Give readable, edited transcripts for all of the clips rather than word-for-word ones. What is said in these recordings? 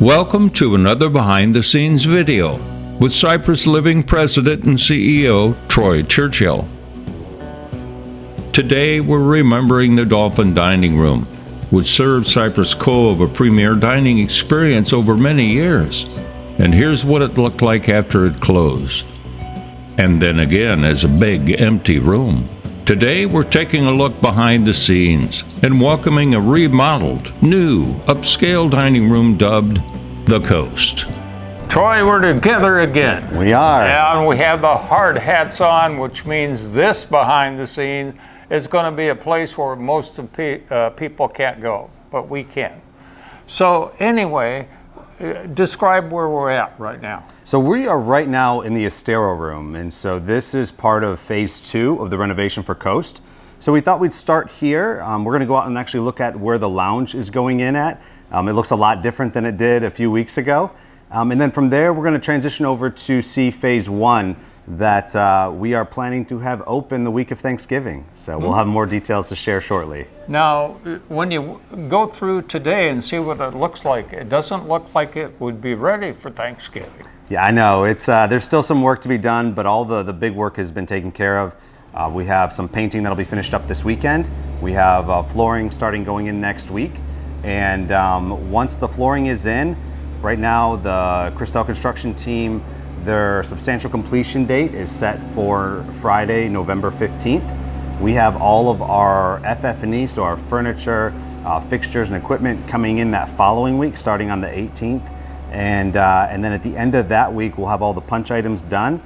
Welcome to another behind-the-scenes video with Cypress Living President and CEO Troy Churchill. Today we're remembering the Dolphin Dining Room, which served Cypress Cove a premier dining experience over many years. And here's what it looked like after it closed. And then again as a big empty room. Today we're taking a look behind the scenes and welcoming a remodeled, new, upscale dining room dubbed the Coast. Troy, we're together again. We are. And we have the hard hats on, which means this behind the scenes is going to be a place where most of people can't go, but we can. So anyway, describe where we're at right now. So we are right now in the Estero Room, and so this is part of phase 2 of the renovation for Coast. So we thought we'd start here. We're going to go out and actually look at where the lounge is going in at. It looks a lot different than it did a few weeks ago. And then from there, we're going to transition over to see phase 1 that we are planning to have open the week of Thanksgiving. So we'll have more details to share shortly. Now, when you go through today and see what it looks like, it doesn't look like it would be ready for Thanksgiving. Yeah, I know. It's there's still some work to be done, but all the big work has been taken care of. We have some painting that'll be finished up this weekend. We have flooring starting going in next week. And once the flooring is in, right now the Christel construction team, their substantial completion date is set for Friday, November 15th. We have all of our FF&E, so our furniture, fixtures and equipment coming in that following week, starting on the 18th. And then at the end of that week, we'll have all the punch items done.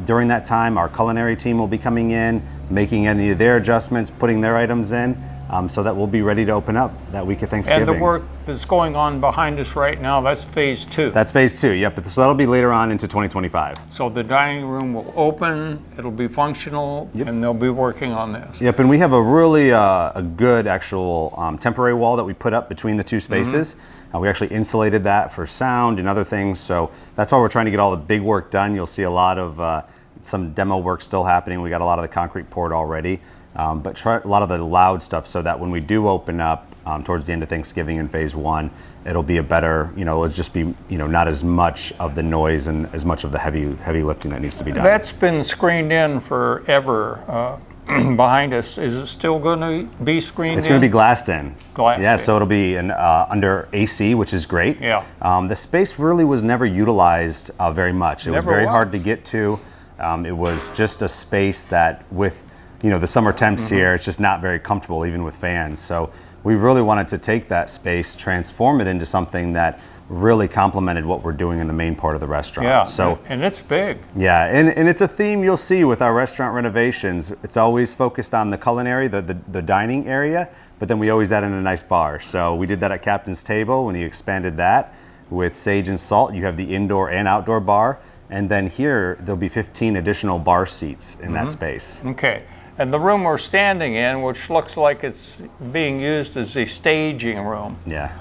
During that time, our culinary team will be coming in, making any of their adjustments, putting their items in, so that we'll be ready to open up that week of Thanksgiving. And the work that's going on behind us right now, that's phase 2. That's phase 2, yep. So that'll be later on into 2025. So the dining room will open, it'll be functional, and they'll be working on this. Yep, and we have a really a good actual temporary wall that we put up between the two spaces. We actually insulated that for sound and other things, so that's why we're trying to get all the big work done. You'll see a lot of some demo work still happening. We got a lot of the concrete poured already, but try a lot of the loud stuff so that when we do open up towards the end of Thanksgiving in phase 1, it'll be a better, it'll just be, not as much of the noise and as much of the heavy lifting that needs to be done. That's been screened in forever. Behind us, is it still going to be screened? It's going to be glassed in. Glassed yeah, in. so it'll be under AC, which is great. Yeah. The space really was never utilized very much. It was very hard to get to. It was just a space that with, the summer temps here, it's just not very comfortable even with fans. So we really wanted to take that space, transform it into something that really complemented what we're doing in the main part of the restaurant. Yeah, so, and it's big. Yeah, and it's a theme you'll see with our restaurant renovations. It's always focused on the culinary, the dining area, but then we always add in a nice bar. So we did that at Captain's Table when you expanded that with Sage and Salt. You have the indoor and outdoor bar, and then here there'll be 15 additional bar seats in that space. Okay. And the room we're standing in, which looks like it's being used as a staging room. Yeah.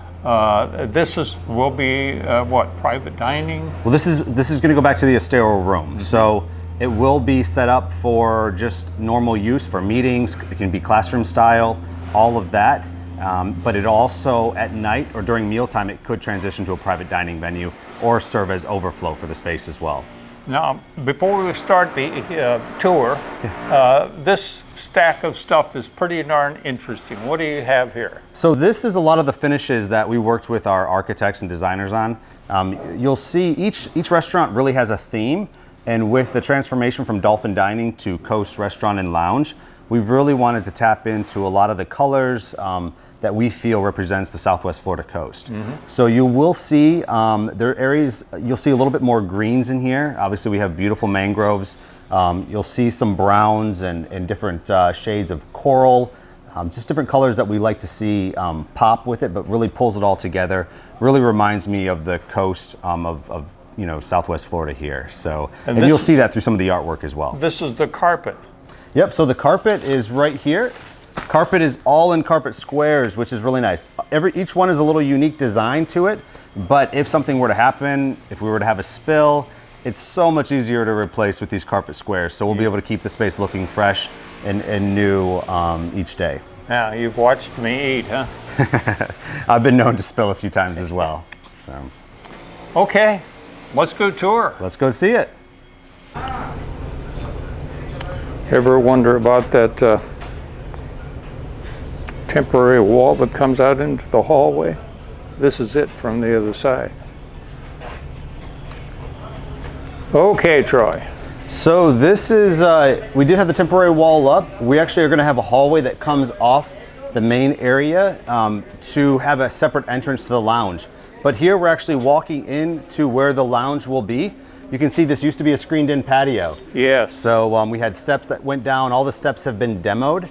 This will be what, private dining? Well, this is going to go back to the Estero Room. So it will be set up for just normal use for meetings. It can be classroom style, all of that. But it also at night or during mealtime, it could transition to a private dining venue or serve as overflow for the space as well. Now, before we start the tour, this stack of stuff is pretty darn interesting. What do you have here? So this is a lot of the finishes that we worked with our architects and designers on. You'll see each restaurant really has a theme, and with the transformation from Dolphin Dining to Coast Restaurant and Lounge, we really wanted to tap into a lot of the colors that we feel represents the Southwest Florida coast. So you will see there are areas, you'll see a little bit more greens in here. Obviously we have beautiful mangroves. You'll see some browns and different shades of coral, just different colors that we like to see pop with it, but really pulls it all together. Really reminds me of the coast of Southwest Florida here. So, and you'll see that through some of the artwork as well. This is the carpet. Yep, so the carpet is right here. Carpet is all in carpet squares, which is really nice. Each one is a little unique design to it, but if something were to happen, if we were to have a spill, it's so much easier to replace with these carpet squares. So we'll be able to keep the space looking fresh and new each day. Now, you've watched me eat, huh? I've been known to spill a few times as well. So Okay, let's go tour. let's go see it. Ever wonder about that temporary wall that comes out into the hallway? This is it from the other side. Okay, Troy. So this is, we did have the temporary wall up. We actually are going to have a hallway that comes off the main area to have a separate entrance to the lounge. But here we're actually walking into where the lounge will be. You can see this used to be a screened in patio. Yes. So we had steps that went down. All the steps have been demoed.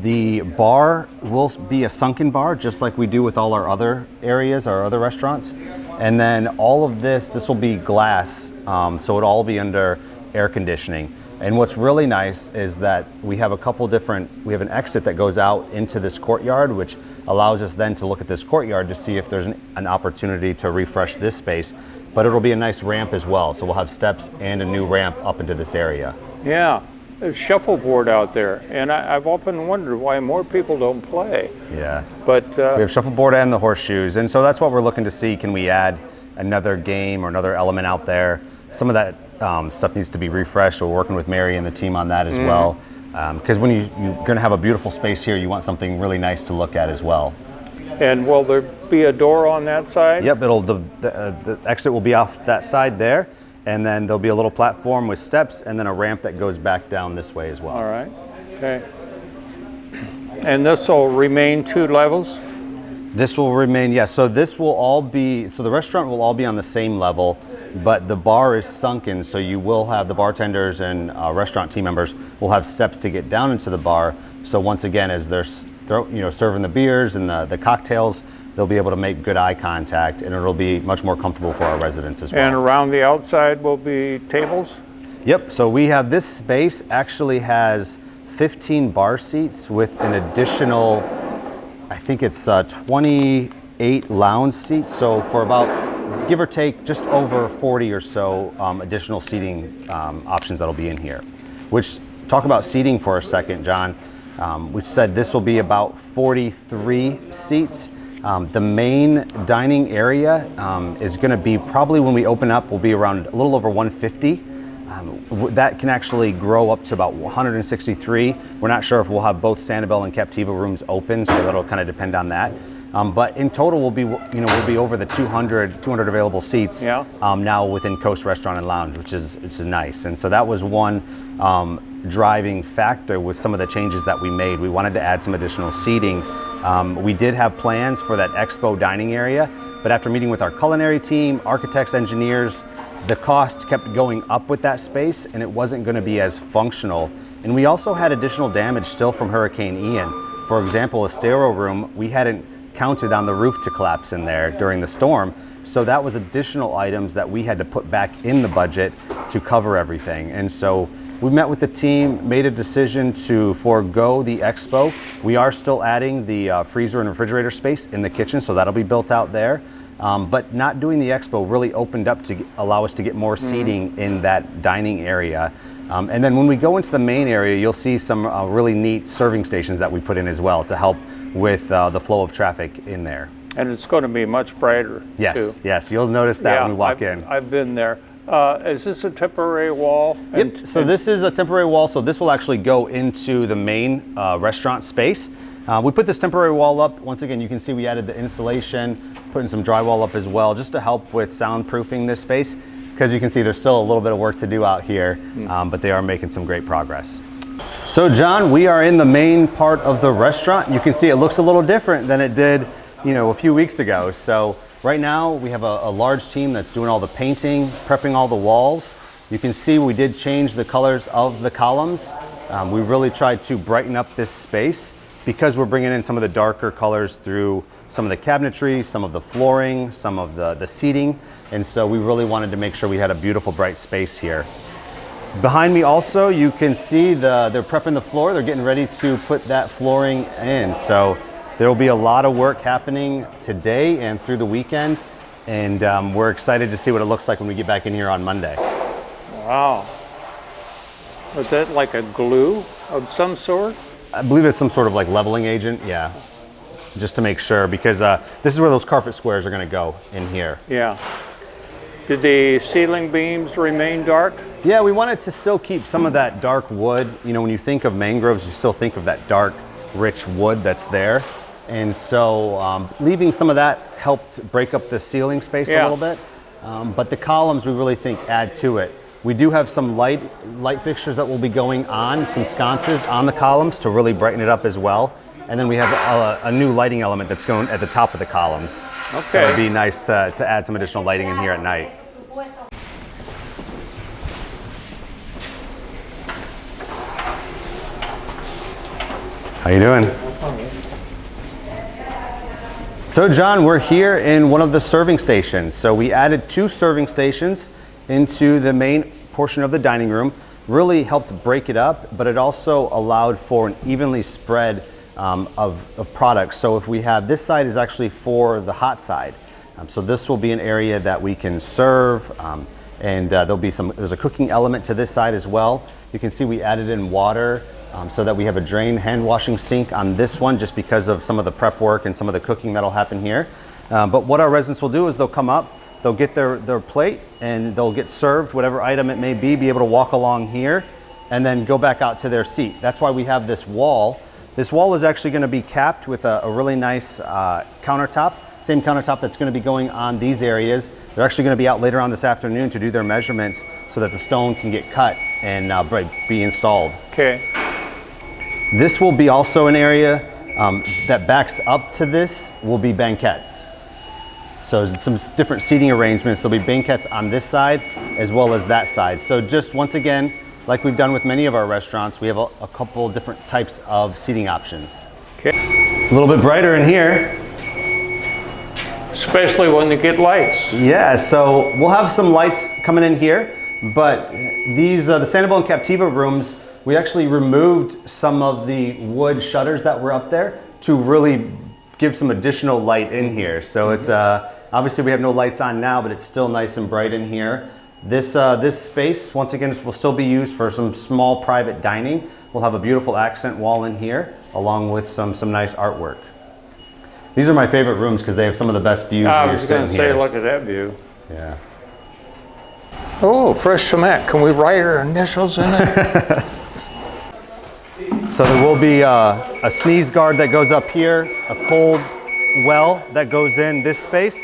The bar will be a sunken bar, just like we do with all our other areas, our other restaurants. And then all of this will be glass. So it'll all be under air conditioning. And what's really nice is that we have we have an exit that goes out into this courtyard, which allows us then to look at this courtyard to see if there's an opportunity to refresh this space. But it'll be a nice ramp as well. So we'll have steps and a new ramp up into this area. Yeah, there's shuffleboard out there, and I've often wondered why more people don't play. Yeah. But We have shuffleboard and the horseshoes. And so that's what we're looking to see. Can we add another game or another element out there? Some of that stuff needs to be refreshed. So we're working with Mary and the team on that as well. Because when you're going to have a beautiful space here, you want something really nice to look at as well. And will there be a door on that side? Yep, the exit will be off that side there, and then there'll be a little platform with steps and then a ramp that goes back down this way as well. All right, okay. And this will remain 2 levels? This will remain, yes. So this will all be, so the restaurant will all be on the same level, but the bar is sunken, so you will have the bartenders and restaurant team members will have steps to get down into the bar. So once again, as they're serving the beers and the cocktails, they'll be able to make good eye contact, and it'll be much more comfortable for our residents as well. And around the outside will be tables? Yep, so we have this space actually has 15 bar seats with an additional, I think it's 28 lounge seats. So for about, give or take, just over 40 or so additional seating options that'll be in here. Which, talk about seating for a second, John. We said this will be about 43 seats. The main dining area is going to be probably, when we open up, will be around a little over 150. That can actually grow up to about 163. We're not sure if we'll have both Sanibel and Captiva rooms open, so that'll kind of depend on that. But in total, we'll be over the 200 available seats now within Coast Restaurant and Lounge, which is nice. And so that was one driving factor with some of the changes that we made. We wanted to add some additional seating. We did have plans for that expo dining area, but after meeting with our culinary team, architects, engineers, the cost kept going up with that space, and it wasn't going to be as functional. And we also had additional damage still from Hurricane Ian. For example, Estero Room, we hadn't counted on the roof to collapse in there during the storm. So that was additional items that we had to put back in the budget to cover everything. And so we met with the team, made a decision to forego the expo. We are still adding the freezer and refrigerator space in the kitchen, so that'll be built out there. But not doing the expo really opened up to allow us to get more seating in that dining area. And then when we go into the main area, you'll see some really neat serving stations that we put in as well to help with the flow of traffic in there. And it's going to be much brighter, too. Yes, you'll notice that when we walk in. I've been there. Is this a temporary wall? Yep, so this is a temporary wall, so this will actually go into the main restaurant space. We put this temporary wall up. Once again, you can see we added the insulation, putting some drywall up as well, just to help with soundproofing this space, because you can see there's still a little bit of work to do out here, but they are making some great progress. So John, we are in the main part of the restaurant. You can see it looks a little different than it did, a few weeks ago. So right now we have a large team that's doing all the painting, prepping all the walls. You can see we did change the colors of the columns. We really tried to brighten up this space because we're bringing in some of the darker colors through some of the cabinetry, some of the flooring, some of the seating. And so we really wanted to make sure we had a beautiful, bright space here. Behind me also, you can see they're prepping the floor. They're getting ready to put that flooring in. So there will be a lot of work happening today and through the weekend. And we're excited to see what it looks like when we get back in here on Monday. Wow. Is that like a glue of some sort? I believe it's some sort of like leveling agent, yeah. just to make sure, because this is where those carpet squares are going to go in here. Yeah. Did the ceiling beams remain dark? Yeah, we wanted to still keep some of that dark wood. You know, when you think of mangroves, you still think of that dark, rich wood that's there. And so leaving some of that helped break up the ceiling space a little bit. But the columns we really think add to it. We do have some light fixtures that will be going on, some sconces on the columns to really brighten it up as well. And then we have a new lighting element that's going at the top of the columns. Okay. It would be nice to add some additional lighting in here at night. How you doing? So John, we're here in one of the serving stations. So we added 2 serving stations into the main portion of the dining room. Really helped break it up, but it also allowed for an evenly spread of products. So if we have, this side is actually for the hot side. So this will be an area that we can serve, and there's a cooking element to this side as well. You can see we added in water so that we have a drain hand washing sink on this one, just because of some of the prep work and some of the cooking that'll happen here. But what our residents will do is they'll come up, they'll get their plate, and they'll get served whatever item it may be able to walk along here, and then go back out to their seat. That's why we have this wall. This wall is actually going to be capped with a really nice countertop, same countertop that's going to be going on these areas. They're actually going to be out later on this afternoon to do their measurements so that the stone can get cut and be installed. Okay. This will be also an area that backs up to this will be banquettes. So some different seating arrangements. There'll be banquettes on this side as well as that side. So just once again, like we've done with many of our restaurants, we have a couple different types of seating options. Okay. A little bit brighter in here. Especially when they get lights. Yeah, so we'll have some lights coming in here, but these, the Sanibel and Captiva rooms, we actually removed some of the wood shutters that were up there to really give some additional light in here. So it's, obviously we have no lights on now, but it's still nice and bright in here. This space, once again, will still be used for some small private dining. We'll have a beautiful accent wall in here, along with some nice artwork. These are my favorite rooms because they have some of the best views. I was going to say, look at that view. Yeah. Oh, fresh cement. Can we write our initials in it? So there will be a sneeze guard that goes up here, a cold well that goes in this space,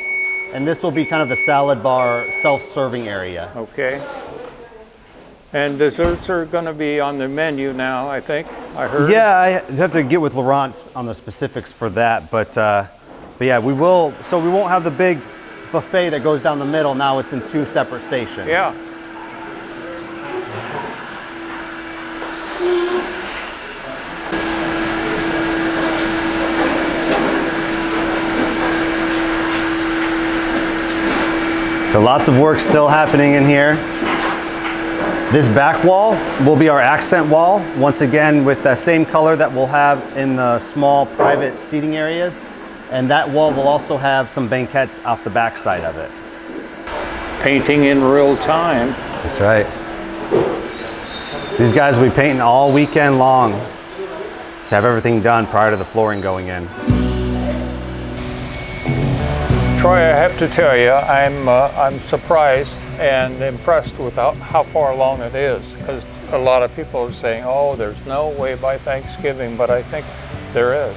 and this will be kind of the salad bar self-serving area. Okay. And desserts are going to be on the menu now, I think. I heard. Yeah, I have to get with Laurent on the specifics for that, but yeah, we will. So we won't have the big buffet that goes down the middle. Now it's in 2 separate stations. Yeah. So lots of work still happening in here. This back wall will be our accent wall, once again with the same color that we'll have in the small private seating areas. And that wall will also have some banquettes off the back side of it. Painting in real time. That's right. These guys will be painting all weekend long to have everything done prior to the flooring going in. Troy, I have to tell you, I'm surprised and impressed with how far along it is, because a lot of people are saying, oh, there's no way by Thanksgiving, but I think there is.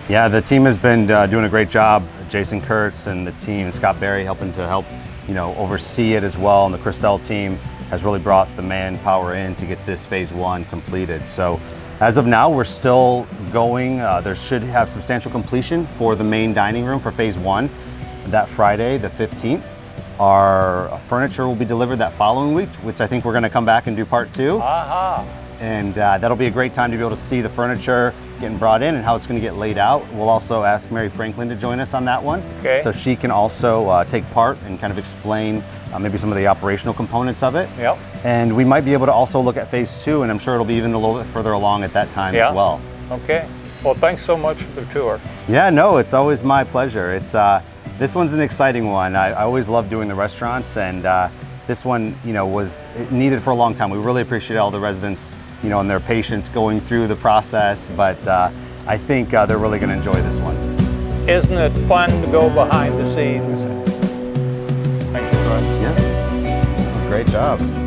Yeah, the team has been doing a great job. Jason Kurtz and the team, Scott Berry helping to help, oversee it as well, and the Christelle team has really brought the manpower in to get this phase 1 completed. So as of now, we're still going. There should have substantial completion for the main dining room for phase 1 that Friday, the 15th. Our furniture will be delivered that following week, which I think we're going to come back and do part 2. And that'll be a great time to be able to see the furniture getting brought in and how it's going to get laid out. We'll also ask Mary Franklin to join us on that one. Okay. So she can also take part and kind of explain maybe some of the operational components of it. Yep. And we might be able to also look at phase 2, and I'm sure it'll be even a little bit further along at that time as well. Okay. Well, thanks so much for the tour. Yeah, no, it's always my pleasure. It's this one's an exciting one. I always love doing the restaurants, and this one, was needed for a long time. We really appreciate all the residents, and their patience going through the process, but I think they're really going to enjoy this one. isn't it fun to go behind the scenes? Thanks, Bud. Yeah. Great job.